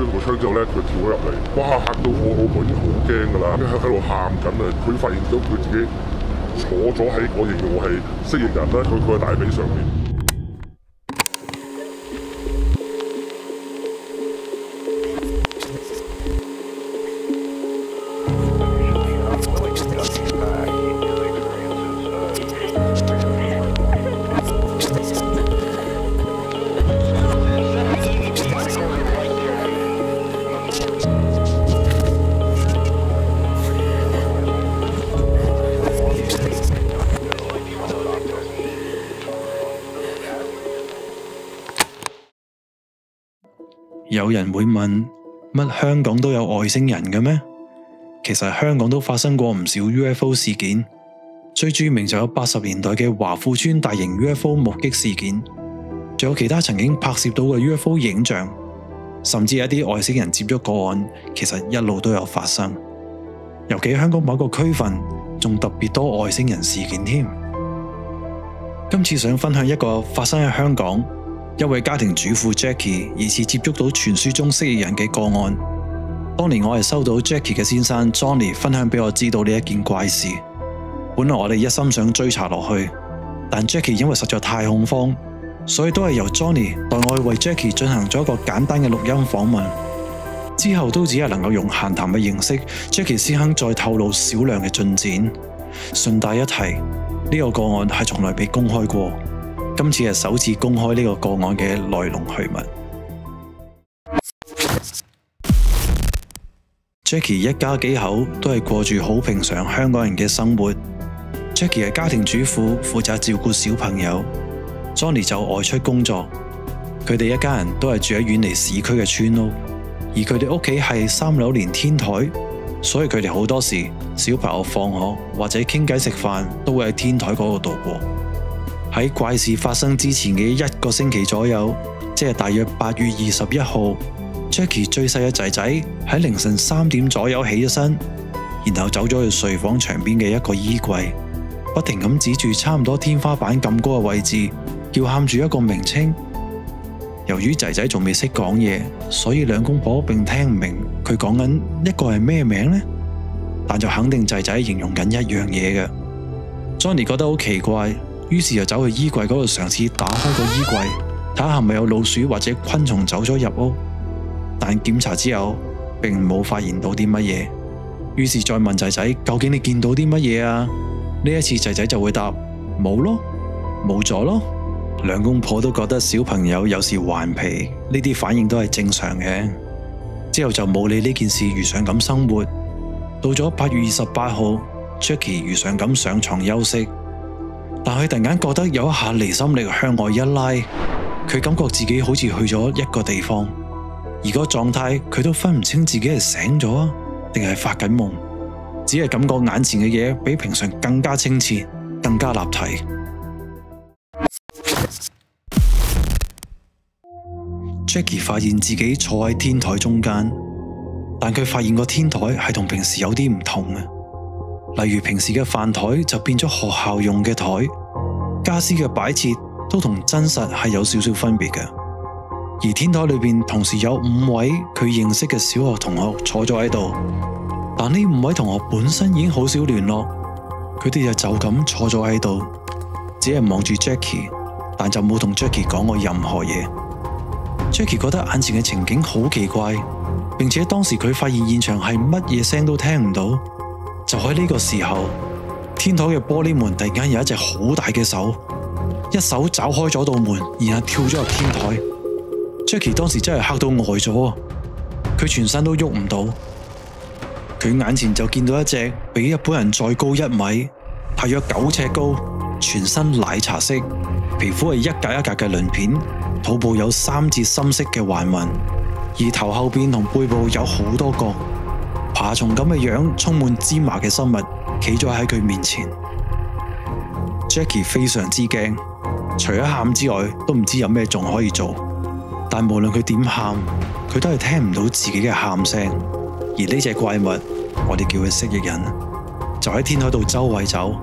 咗個窗之後咧，佢跳咗入嚟，哇！嚇到我老婆已經好驚㗎啦，喺度喊緊啊！佢發現到佢自己坐咗喺我形容我係蜥蜴人啦，佢個大髀上面。有人會問，乜香港都有外星人嘅咩？其實香港都發生過唔少 UFO 事件，最著名就有80年代嘅華富邨大型 UFO 目擊事件，仲有其他曾經拍攝到嘅 UFO 影像，甚至一啲外星人接觸個案，其實一路都有發生。尤其香港某個區份，仲特別多外星人事件添。今次想分享一個發生喺香港，一位家庭主婦 Jackie 疑似接觸到傳說中蜥蜴人嘅個案。當年我係收到 Jackie 嘅先生 Johnny 分享俾我知道呢一件怪事。本來我哋一心想追查落去，但 Jackie 因為實在太恐慌，所以都係由 Johnny 代我為 Jackie 進行咗一個簡單嘅錄音訪問。之後都只係能夠用閒談嘅形式 ，Jackie 先肯再透露少量嘅進展。順帶一提，呢個個案係從來未公開過。今次係首次公開呢個個案嘅來龍去脈。Jackie 一家幾口都係過住好平常香港人嘅生活。Jackie 係家庭主婦，負責照顧小朋友。Johnny 就外出工作。佢哋一家人都係住喺遠離市區嘅村屋，而佢哋屋企係3樓連天台，所以佢哋好多時小朋友放學或者傾偈食飯都會喺天台嗰度度過。喺怪事發生之前嘅1個星期左右，即係大約8月21號，Jackie 最細嘅仔仔喺凌晨3點左右起咗身，然後走咗去睡房牆邊嘅一個衣櫃，不停咁指住差唔多天花板咁高嘅位置，叫喊住一個名稱。由於仔仔仲未識講嘢，所以兩公婆並聽唔明佢講緊一個係咩名呢，但就肯定仔仔形容緊一樣嘢嘅。Johnny 覺得好奇怪，於是就走去衣櫃嗰度嘗試打開個衣櫃，睇下係咪有老鼠或者昆蟲走咗入屋。但檢查之後並冇發現到啲乜嘢，於是再問仔仔究竟你見到啲乜嘢啊？呢一次仔仔就會答冇咯，冇咗咯。兩公婆都覺得小朋友有時頑皮，呢啲反應都係正常嘅。之後就冇理呢件事，如常咁生活。到咗8月28號 ，Jackie 如常咁上床休息。但佢突然間覺得有一下離心力向外一拉，佢感覺自己好似去咗一個地方，而個狀態佢都分唔清自己係醒咗啊，定係發緊夢，只係感覺眼前嘅嘢比平常更加清澈，更加立體。Jackie 發現自己坐喺天台中間，但佢發現個天台係同平時有啲唔同嘅。例如平時嘅飯台就變咗學校用嘅台，家私嘅擺設都同真實係有少少分別嘅。而天台裏邊同時有5位佢認識嘅小學同學坐咗喺度，但呢5位同學本身已經好少聯絡，佢哋就咁坐咗喺度，只係望住 Jackie， 但就冇同 Jackie 講過任何嘢。Jackie 覺得眼前嘅情景好奇怪，並且當時佢發現現場係乜嘢聲都聽唔到。就喺呢個時候，天台嘅玻璃門突然間有一隻好大嘅手，一手抓開咗道門，然後跳咗入天台。Jackie 當時真係嚇到呆咗，佢全身都喐唔到。佢眼前就見到一隻比一般人再高1米，大約9尺高，全身奶茶色，皮膚係一格一格嘅鱗片，肚部有3節深色嘅環紋，而頭後邊同背部有好多角。爬蟲咁嘅樣，充滿芝麻嘅生物企咗喺佢面前。Jackie 非常之驚，除咗喊之外，都唔知有咩仲可以做。但無論佢點喊，佢都係聽唔到自己嘅喊聲。而呢隻怪物，我哋叫佢蜥蜴人，就喺天台度周圍走。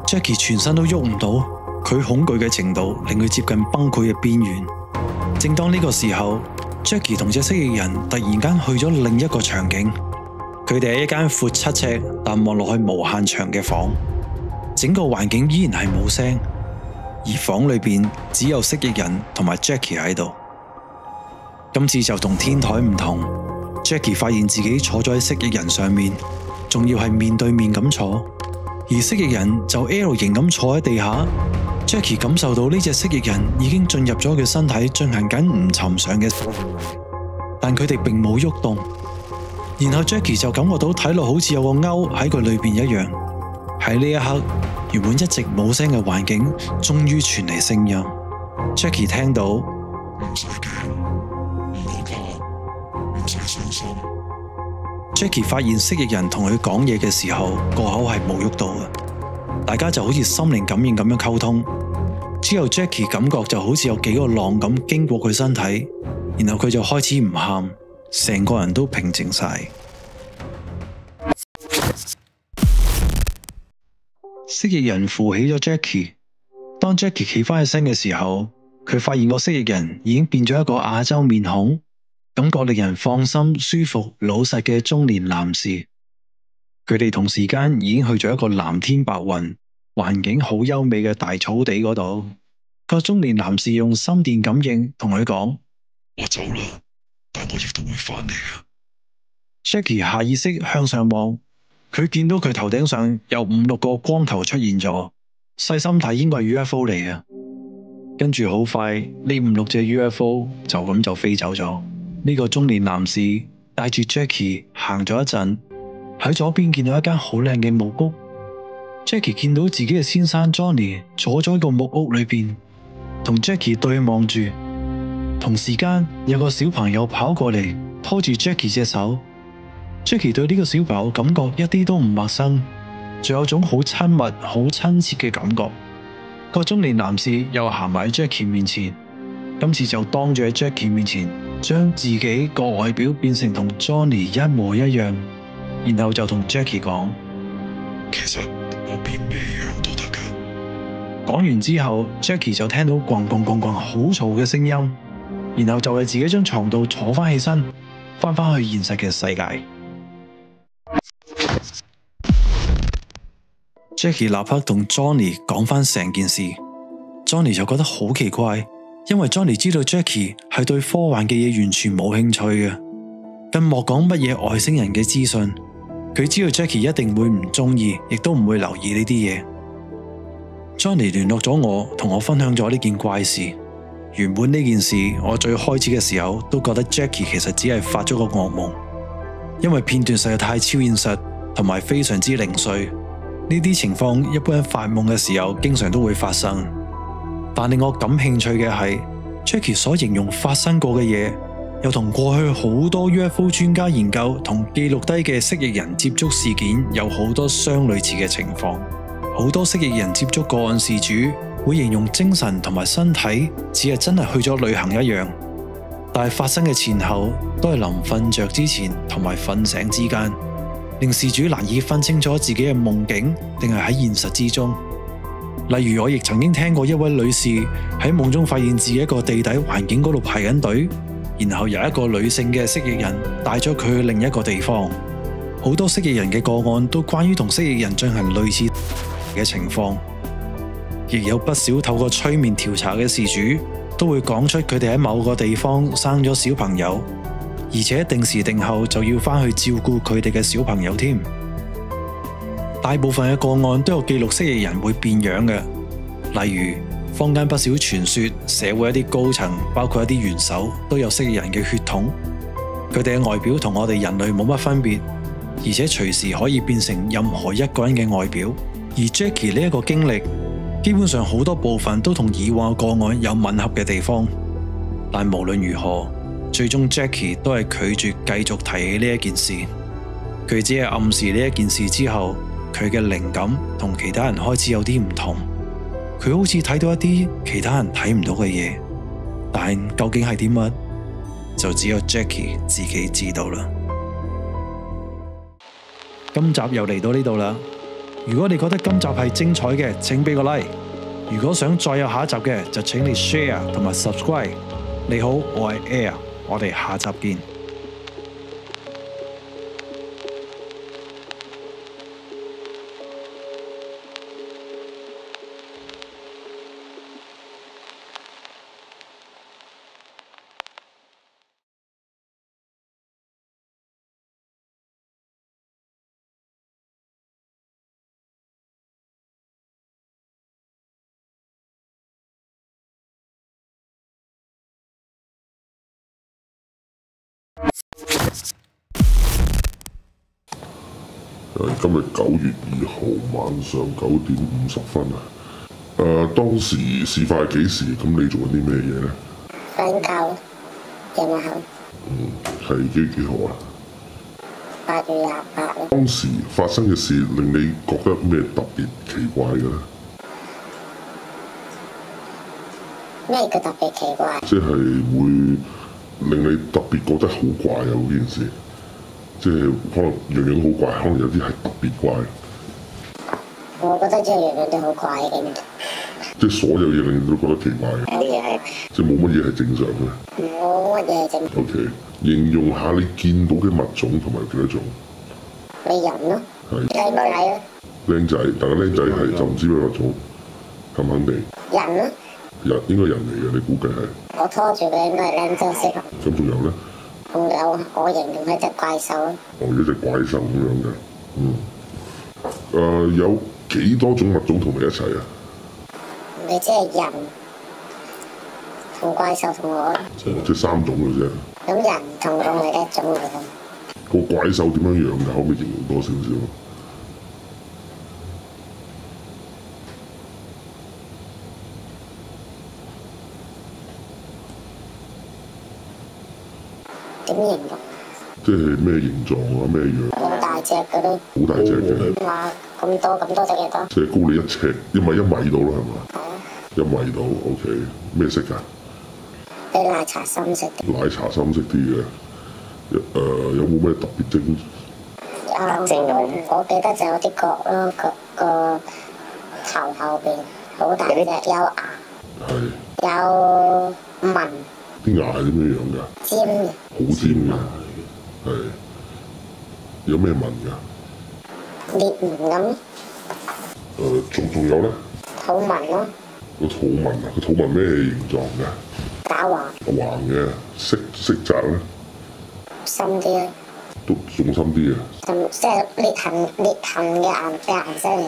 Jackie 全身都喐唔到，佢恐懼嘅程度令佢接近崩潰嘅邊緣。正當呢個時候 Jackie 同隻蜥蜴人突然間去咗另一個場景，佢哋喺一間闊7尺但望落去無限長嘅房，整個環境依然係冇聲，而房裏邊只有蜥蜴人同埋 Jackie 喺度。今次就同天台唔同， Jackie 發現自己坐咗喺蜥蜴人上面，仲要係面對面咁坐，而蜥蜴人就 L 型咁坐喺地下。Jackie 感受到呢隻蜥蜴人已經進入咗佢身體，進行緊唔尋常嘅，但佢哋並冇喐動。然後 Jackie 就感覺到睇落好似有個勾喺佢裏邊一樣。喺呢一刻，原本一直冇聲嘅環境終於傳嚟聲音。Jackie 聽到，唔使驚，唔好怕，唔使傷心。Jackie 發現蜥蜴人同佢講嘢嘅時候，個口係冇喐到嘅，大家就好似心靈感應咁樣溝通。之後 Jackie 感覺就好似有幾個浪咁經過佢身體，然後佢就開始唔喊，成個人都平靜晒。蜥蜴人扶起咗 Jackie， 當 Jackie 企翻起身嘅時候，佢發現個蜥蜴人已經變咗一個亞洲面孔，感覺令人放心、舒服、老實嘅中年男士。佢哋同時間已經去咗一個藍天白雲、環境好優美嘅大草地嗰度。個中年男士用心電感應同佢講：我走啦，但我亦都會翻嚟嘅。Jackie 下意識向上望，佢見到佢頭頂上有5、6個光頭出現咗，細心睇應該係 UFO 嚟嘅。跟住好快，呢5、6隻 UFO 就咁就飛走咗。呢個中年男士帶住 Jackie 行咗一陣，喺左邊見到一間好靚嘅木屋。Jackie 見到自己嘅先生 Johnny 坐咗喺個木屋裏邊，同 Jackie 對望住。同時間有個小朋友跑過嚟，拖住 Jackie 隻手。Jackie 對呢個小朋友感覺一啲都唔陌生，仲有種好親密、好親切嘅感覺。個中年男士又行埋喺 Jackie 面前，今次就當住喺 Jackie 面前，將自己個外表變成同 Johnny 一模一樣，然後就同 Jackie 講：其實我變咩樣都得㗎。講完之後 ，Jackie 就聽到咣咣咣咣好嘈嘅聲音，然後就喺自己張床度坐翻起身，翻返去現實嘅世界。Jackie 立刻同 Johnny 講翻成件事 ，Johnny 就覺得好奇怪，因為 Johnny 知道 Jackie 係對科幻嘅嘢完全冇興趣嘅，更莫講乜嘢外星人嘅資訊。佢知道 Jackie 一定會唔中意，亦都唔會留意呢啲嘢。Johnny 聯絡咗我，同我分享咗呢件怪事。原本呢件事我最開始嘅時候都覺得 Jackie 其實只係發咗個噩夢，因為片段實在太超現實，同埋非常之零碎。呢啲情況一般發夢嘅時候經常都會發生，但令我感興趣嘅係 Jackie 所形容發生過嘅嘢，又同過去好多 UFO 專家研究同記錄低嘅蜥蜴人接觸事件有好多相類似嘅情況。好多蜥蜴人接觸個案事主會形容精神同埋身體似係真係去咗旅行一樣，但係發生嘅前後都係臨瞓着之前同埋瞓醒之間，令事主難以分清楚自己嘅夢境定係喺現實之中。例如我亦曾經聽過一位女士喺夢中發現自己一個地底環境嗰度排緊隊，然後由一個女性嘅蜥蜴人帶咗佢去另一個地方。好多蜥蜴人嘅個案都關於同蜥蜴人進行類似嘅情況，亦有不少透過催眠調查嘅事主都會講出佢哋喺某個地方生咗小朋友，而且定時定候就要返去照顧佢哋嘅小朋友添。大部分嘅個案都有記錄蜥蜴人會變樣嘅，例如坊間不少傳說社會一啲高層，包括一啲元首都有蜥蜴人嘅血統，佢哋嘅外表同我哋人類冇乜分別，而且隨時可以變成任何一個人嘅外表。而 Jackie 呢一個經歷，基本上好多部分都同以往個案有吻合嘅地方，但無論如何，最終 Jackie 都係拒絕繼續提起呢一件事。佢只係暗示呢一件事之後，佢嘅靈感同其他人開始有啲唔同。佢好似睇到一啲其他人睇唔到嘅嘢，但究竟係啲乜，就只有 Jackie 自己知道啦。今集又嚟到呢度啦。如果你覺得今集係精彩嘅，請俾個 like。如果想再有下一集嘅，就請你 share 同埋 subscribe。你好，我係 Air。我哋下集見。今日9月2號晚上9點50啊！當時事發係幾時？咁你做緊啲咩嘢咧？瞓覺，夜晚黑。係幾號啊8月28。當時發生嘅事令你覺得咩特別奇怪嘅咧？咩叫特別奇怪？即係會令你特別覺得好怪啊！嗰件事，即係可能樣樣好怪，可能有啲係特別怪。我覺得即係樣樣都好怪嘅。即係所有嘢令你都覺得奇怪嘅。有啲係。即係冇乜嘢係正常嘅。冇乜嘢係正常。OK，形容下你見到嘅物種同埋幾多種？你人咯。係。靚仔咯。靚仔，但係靚仔係就唔知咩物種，肯唔肯定？人咯。人應該人嚟嘅，你估計係？我拖住佢應該係靚仔色。咁仲有咧？仲有我形容係隻怪獸咯。哦，一隻怪獸咁樣嘅。有幾多種物種同你一齊啊？你即係人同怪獸同我。即係3種嘅啫。咁人同我係一種嚟嘅。個怪獸點樣樣㗎？可唔可以形容多少少？點形容？即係咩形狀啊？咩樣？好大隻嘅都。好大隻嘅。哇！咁多隻幾多？即係高你1尺，1米到啦，係嘛？係啊。 1米到 ，OK。咩色㗎？啲奶茶深色啲。奶茶深色啲嘅。有冇咩特別徵？我記得就有啲角咯，個頭後邊好大隻，有牙。係。有紋。啲牙係點樣樣㗎？尖嘅。好尖嘅。係。有咩紋㗎？裂紋咁。仲有咧？肚紋咯。個肚紋啊？個肚紋咩形狀㗎？打橫。橫嘅，色澤咧？深啲啊。都仲深啲嘅。即係裂痕嘅顏色嚟。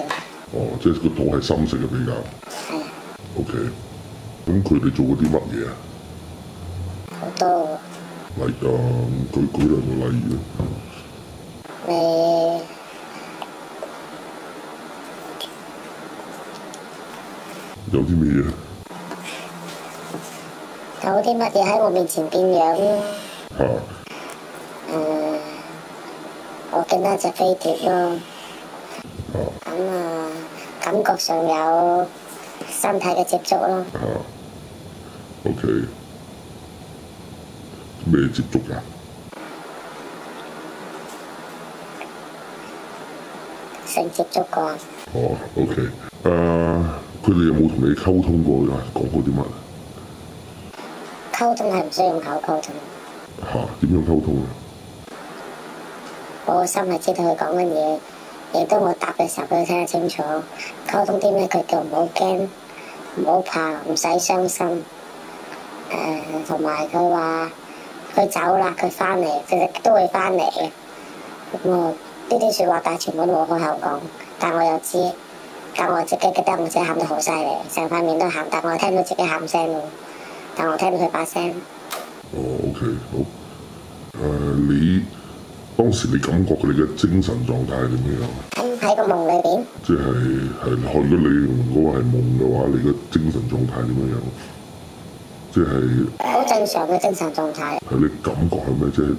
哦，即係個肚係深色嘅比較。係啊。OK。咁佢哋做過啲乜嘢啊？好多。例舉兩個例子。有啲咩嘢咧？有啲乜嘢喺我面前變樣咯？嚇！我見到隻飛碟咯。咁啊，感覺上有身體嘅接觸咯。OK。咩接觸啊？性接觸過。哦 ，OK。佢哋有冇同你溝通過啊？講過啲乜？溝通係唔需要用口溝通。點樣溝通啊？我個心係知道佢講緊嘢，亦都我答嘅時候佢聽得清楚。溝通啲咩？佢叫唔好驚，唔好怕，唔使傷心。同埋佢話佢走啦，佢翻嚟，佢都會翻嚟嘅。咁呢啲説話，但係全部都冇開口講，但我又知。但我自己記得我自己喊得好犀利，成塊面都喊，但我聽到自己喊聲咯。但我聽到佢把聲。OK， 好。你當時你感覺佢哋嘅精神狀態係點樣？喺個夢裏邊。即係如果你嗰個係夢嘅話，你嘅精神狀態點樣？即係好正常嘅精神狀態。係你感覺係咩？即係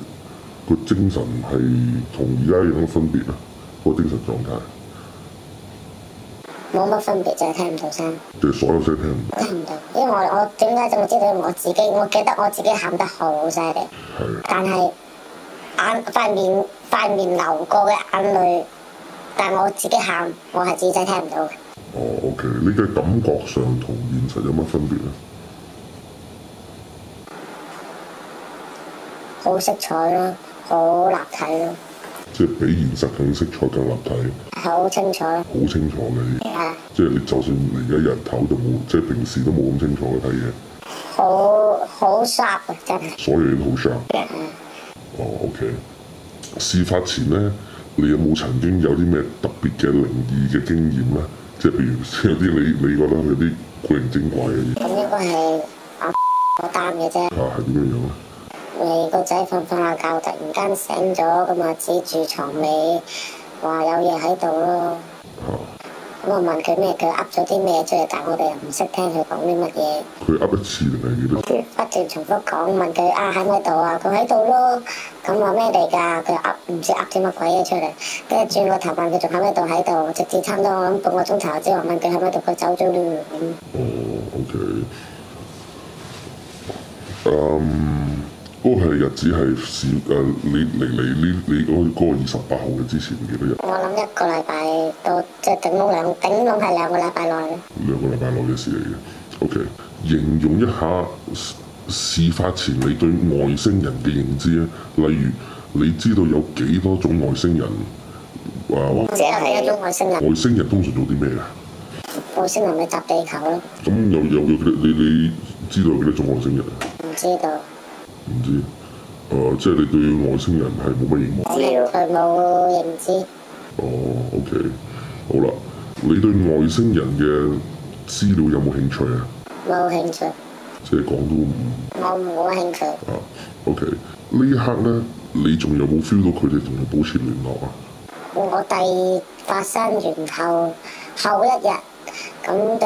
個精神係同而家有乜分別啊？個精神狀態。冇乜分別，就係聽唔到聲。即係所有聲聽唔到。聽唔到，因為我點解就知道我自己？我記得我自己喊得好犀利。係。但係塊面流過嘅眼淚，但我自己喊，我係耳仔聽唔到嘅。哦 ，OK，你嘅感覺上同現實有乜分別咧？好色彩咯，好立體咯。即係比現實更色彩更立體，好清楚咯。好清楚嘅。係。即係你就算你而家日頭都冇，即係平時都冇咁清楚嘅睇嘢。好 sharp 啊，真係。所有嘢都好 sharp。哦，OK。事發前咧，你有冇曾經有啲咩特別嘅靈異嘅經驗咧？即係譬如有啲你覺得有啲古靈精怪嘅嘢。咁應該係嗰單嘅啫。係點樣樣咧？你個仔瞓下覺，突然間醒咗，咁啊指住床尾話有嘢喺度咯。咁我問佢咩，佢噏咗啲咩出嚟，但我哋又唔識聽佢講啲乜嘢。佢噏一次定係幾多？佢不斷重複講，問佢喺唔喺度啊？佢喺度咯。咁話咩嚟㗎？佢噏唔知噏啲乜鬼嘢出嚟。跟住轉個頭問佢仲喺唔喺度？喺度，直至差唔多我諗半個鐘頭之後問佢喺唔喺度，佢走咗咯。OK。嗰個係日子係你嗰個28號嘅之前幾多日？我諗1個禮拜到，即係頂籠係2個禮拜內。2個禮拜內嘅事嚟嘅。OK， 形容一下事發前你對外星人嘅認知咧，例如你知道有幾多種外星人？或者係一種外星人。外星人通常做啲咩㗎？外星人咪襲地球咯。咁你知道有幾多種外星人啊？唔知道。唔知，即係你對外星人係冇乜認知。佢冇認知。OK， 好啦，你對外星人嘅資料有冇興趣啊？冇興趣。即係講都唔。我冇興趣。OK， 呢一刻咧，你仲有冇 feel 到佢哋同你保持聯絡啊？我弟發生完後一日，咁就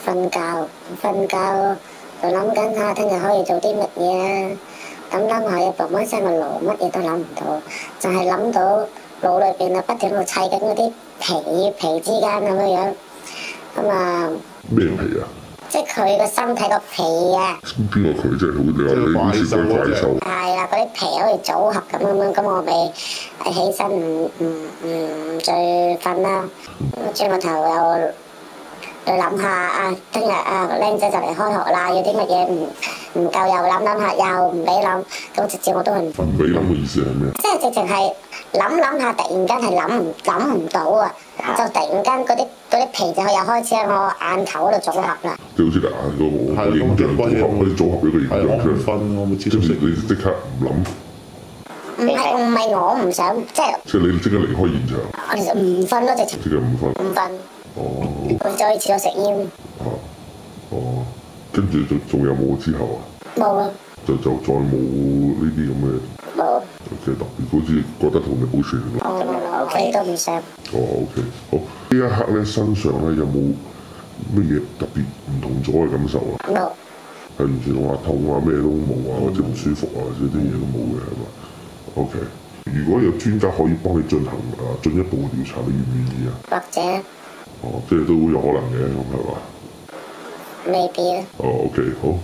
瞓覺。就諗緊下聽日可以做啲乜嘢啊！諗下又嘣一聲個腦，乜嘢都諗唔到，就係諗到腦裏邊啊不斷喺度砌緊嗰啲皮之間咁樣。咁啊咩皮啊？即係佢個身體個皮啊！邊個佢？即係你好似嗰怪獸。係啦，嗰啲皮好似組合咁，咁我咪起身唔再瞓啦。轉個頭又諗下啊，聽日啊個僆仔就嚟開學啦，有啲乜嘢唔夠又諗下，又唔俾諗，咁直接我都係唔俾諗嘅意思係咩？即係直情係諗下，突然間係諗唔到啊！就突然間嗰啲皮就又開始喺我眼頭嗰度組合啦。即係好似眼個形象組合，可以組合一個形象出嚟。我冇知道你即刻唔諗。唔係我唔想，即係你即刻離開現場。我其實唔瞓咯，直情。即刻唔瞓。唔瞓。佢再去廁所食煙。跟住仲有冇之後啊？冇啦。就再冇呢啲咁嘅。冇。即係特別，好似覺得同你保持聯絡。OK 都唔想。OK， 好。呢一刻咧，身上咧有冇乜嘢特別唔同咗嘅感受啊？冇。係完全話痛啊，咩都冇啊，或者唔舒服啊，或者啲嘢都冇嘅係嘛？OK， 如果有專家可以幫你進行進一步調查，你願唔願意啊？或者。即係都有可能嘅，咁係嘛？未必啊。OK，好。